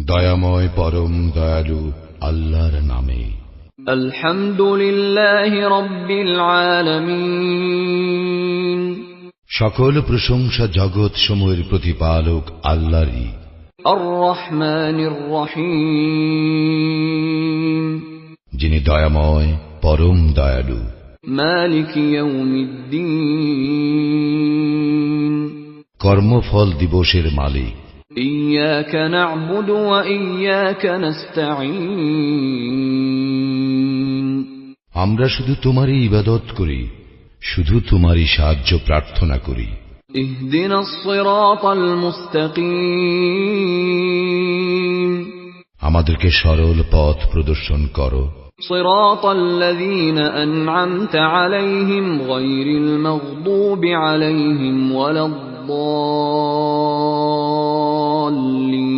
দয়াময় পরম দয়ালু আল্লাহর নামে। আলহামদুলিল্লাহি রাব্বিল আলামিন। সকল প্রশংসা জগৎ সমূহের প্রতিপালক আল্লাহরই। আর রহমানির রহিম। যিনি দয়াময় পরম দয়ালু। মালিক ইয়াউমিদ্দিন। কর্মফল দিবসের মালিক। ইয়্যাকা না'বুদু ওয়া ইয়্যাকা নাস্তাঈন। আমরা শুধু তোমারই ইবাদত করি, শুধু তোমারই সাহায্য প্রার্থনা করি। ইহদিনাস সিরাতাল মুস্তাকিম। আমাদেরকে সরল পথ প্রদর্শন করো। সিরাতাল্লাযীনা আন'আমতা আলাইহিম গায়রিল মাগদুবি আলাইহিম ওয়ালাদ-দাল্লিন।